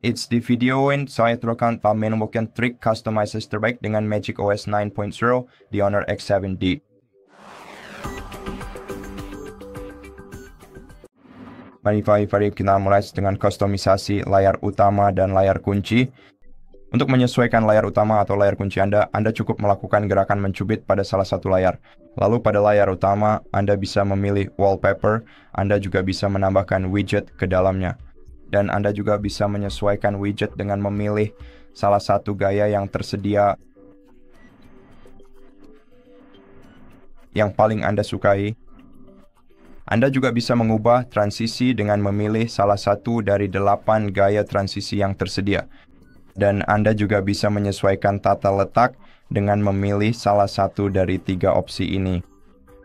It's di videoin saya terus menemukan trik customizers terbaik dengan Magic OS 9.0 di Honor X7D. Mari kita mulai dengan kustomisasi layar utama dan layar kunci. Untuk menyesuaikan layar utama atau layar kunci Anda cukup melakukan gerakan mencubit pada salah satu layar. Lalu pada layar utama, Anda bisa memilih wallpaper, Anda juga bisa menambahkan widget ke dalamnya. Dan Anda juga bisa menyesuaikan widget dengan memilih salah satu gaya yang tersedia yang paling Anda sukai. Anda juga bisa mengubah transisi dengan memilih salah satu dari 8 gaya transisi yang tersedia. Dan Anda juga bisa menyesuaikan tata letak dengan memilih salah satu dari 3 opsi ini.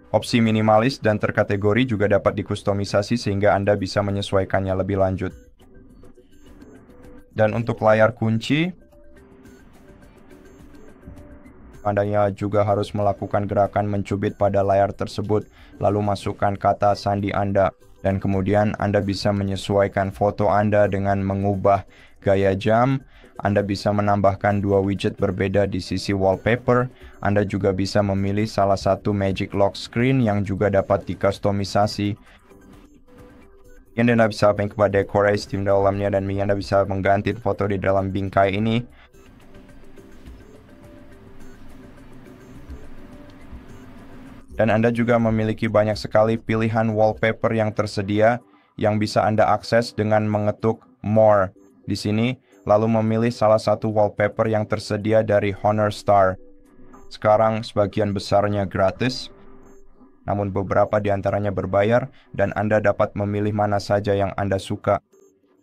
Opsi minimalis dan terkategori juga dapat dikustomisasi sehingga Anda bisa menyesuaikannya lebih lanjut. Dan untuk layar kunci, Anda juga harus melakukan gerakan mencubit pada layar tersebut, lalu masukkan kata sandi Anda. Dan kemudian Anda bisa menyesuaikan foto Anda dengan mengubah gaya jam. Anda bisa menambahkan 2 widget berbeda di sisi wallpaper. Anda juga bisa memilih salah satu Magic Lock Screen yang juga dapat dikustomisasi. Anda bisa kepada dekorasi di dalamnya dan Anda bisa mengganti foto di dalam bingkai ini. Dan Anda juga memiliki banyak sekali pilihan wallpaper yang tersedia yang bisa Anda akses dengan mengetuk More di sini, lalu memilih salah satu wallpaper yang tersedia dari Honor Star. Sekarang sebagian besarnya gratis, namun beberapa di antaranya berbayar dan Anda dapat memilih mana saja yang Anda suka.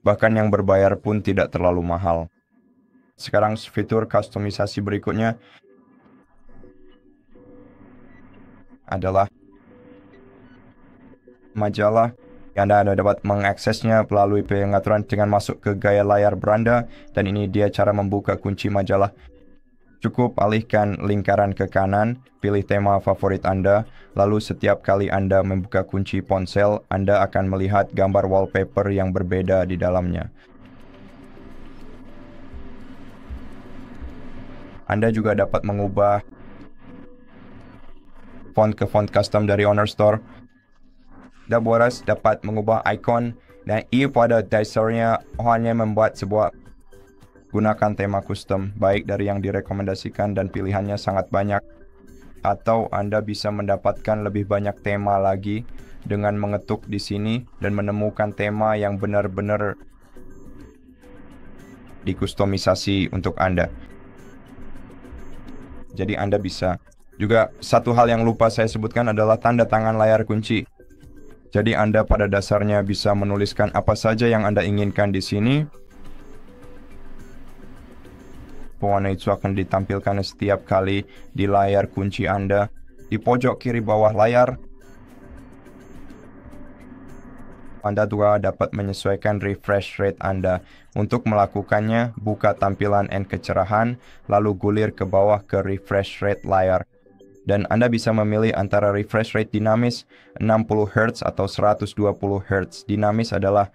Bahkan yang berbayar pun tidak terlalu mahal. Sekarang fitur kustomisasi berikutnya adalah majalah. Anda dapat mengaksesnya melalui pengaturan dengan masuk ke gaya layar beranda, dan ini dia cara membuka kunci majalah. Cukup alihkan lingkaran ke kanan, pilih tema favorit Anda, lalu setiap kali Anda membuka kunci ponsel, Anda akan melihat gambar wallpaper yang berbeda di dalamnya. Anda juga dapat mengubah font ke font custom dari Honor Store. Boras dapat mengubah ikon dan ia pada dasarnya hanya membuat sebuah gunakan tema custom baik dari yang direkomendasikan dan pilihannya sangat banyak, atau Anda bisa mendapatkan lebih banyak tema lagi dengan mengetuk di sini dan menemukan tema yang benar-benar dikustomisasi untuk Anda. Jadi Anda bisa juga, satu hal yang lupa saya sebutkan adalah tanda tangan layar kunci. Jadi Anda pada dasarnya bisa menuliskan apa saja yang Anda inginkan di sini. Pewarna itu akan ditampilkan setiap kali di layar kunci Anda. Di pojok kiri bawah layar, Anda juga dapat menyesuaikan refresh rate Anda. Untuk melakukannya, buka tampilan and kecerahan, lalu gulir ke bawah ke refresh rate layar. Dan Anda bisa memilih antara refresh rate dinamis 60 Hz atau 120 Hz. Dinamis adalah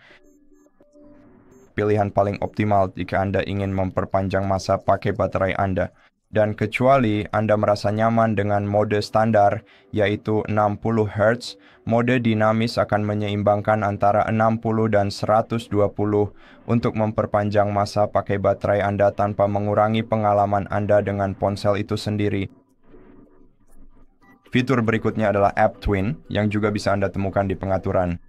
pilihan paling optimal jika Anda ingin memperpanjang masa pakai baterai Anda. Dan kecuali Anda merasa nyaman dengan mode standar, yaitu 60 Hz, mode dinamis akan menyeimbangkan antara 60 dan 120 untuk memperpanjang masa pakai baterai Anda tanpa mengurangi pengalaman Anda dengan ponsel itu sendiri. Fitur berikutnya adalah App Twin, yang juga bisa Anda temukan di pengaturan.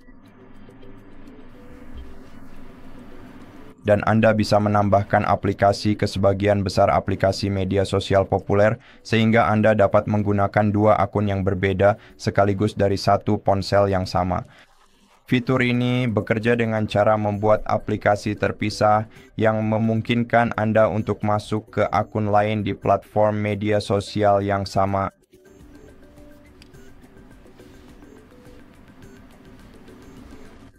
Dan Anda bisa menambahkan aplikasi ke sebagian besar aplikasi media sosial populer, sehingga Anda dapat menggunakan 2 akun yang berbeda sekaligus dari satu ponsel yang sama. Fitur ini bekerja dengan cara membuat aplikasi terpisah yang memungkinkan Anda untuk masuk ke akun lain di platform media sosial yang sama.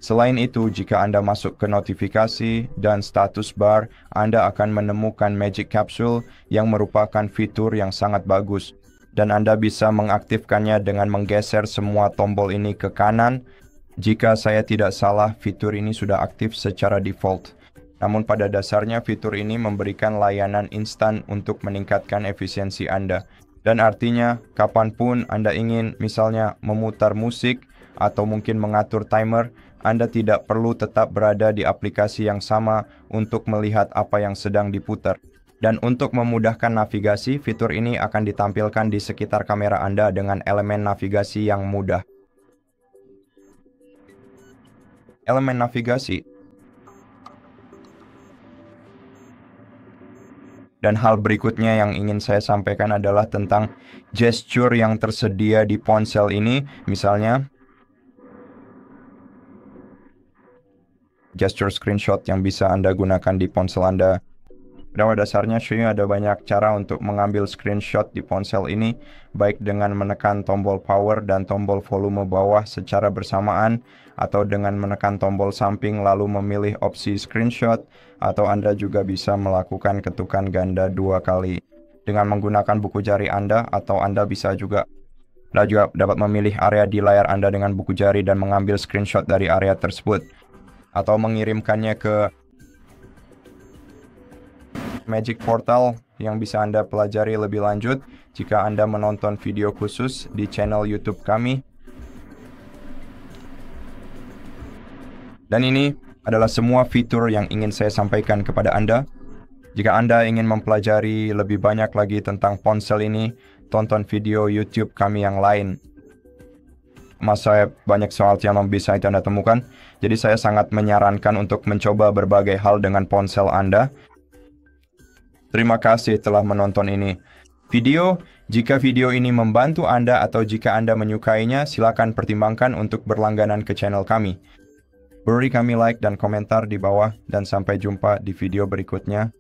Selain itu, jika Anda masuk ke notifikasi dan status bar, Anda akan menemukan Magic Capsule yang merupakan fitur yang sangat bagus. Dan Anda bisa mengaktifkannya dengan menggeser semua tombol ini ke kanan. Jika saya tidak salah, fitur ini sudah aktif secara default. Namun pada dasarnya fitur ini memberikan layanan instan untuk meningkatkan efisiensi Anda. Dan artinya, kapanpun Anda ingin misalnya memutar musik atau mungkin mengatur timer, Anda tidak perlu tetap berada di aplikasi yang sama untuk melihat apa yang sedang diputar. Dan untuk memudahkan navigasi, fitur ini akan ditampilkan di sekitar kamera Anda dengan elemen navigasi yang mudah. Elemen navigasi. Dan hal berikutnya yang ingin saya sampaikan adalah tentang gesture yang tersedia di ponsel ini. Misalnya, gesture screenshot yang bisa Anda gunakan di ponsel Anda. Pada dasarnya, ada banyak cara untuk mengambil screenshot di ponsel ini, baik dengan menekan tombol power dan tombol volume bawah secara bersamaan, atau dengan menekan tombol samping lalu memilih opsi screenshot, atau Anda juga bisa melakukan ketukan ganda 2 kali. Dengan menggunakan buku jari Anda, atau Anda juga dapat memilih area di layar Anda dengan buku jari dan mengambil screenshot dari area tersebut, atau mengirimkannya ke Magic Portal yang bisa Anda pelajari lebih lanjut jika Anda menonton video khusus di channel YouTube kami. Dan ini adalah semua fitur yang ingin saya sampaikan kepada Anda. Jika Anda ingin mempelajari lebih banyak lagi tentang ponsel ini, tonton video YouTube kami yang lain. Saya banyak soal yang bisa Anda temukan, jadi saya sangat menyarankan untuk mencoba berbagai hal dengan ponsel Anda. Terima kasih telah menonton ini. Jika video ini membantu Anda atau jika Anda menyukainya, silakan pertimbangkan untuk berlangganan ke channel kami. Beri kami like dan komentar di bawah dan sampai jumpa di video berikutnya.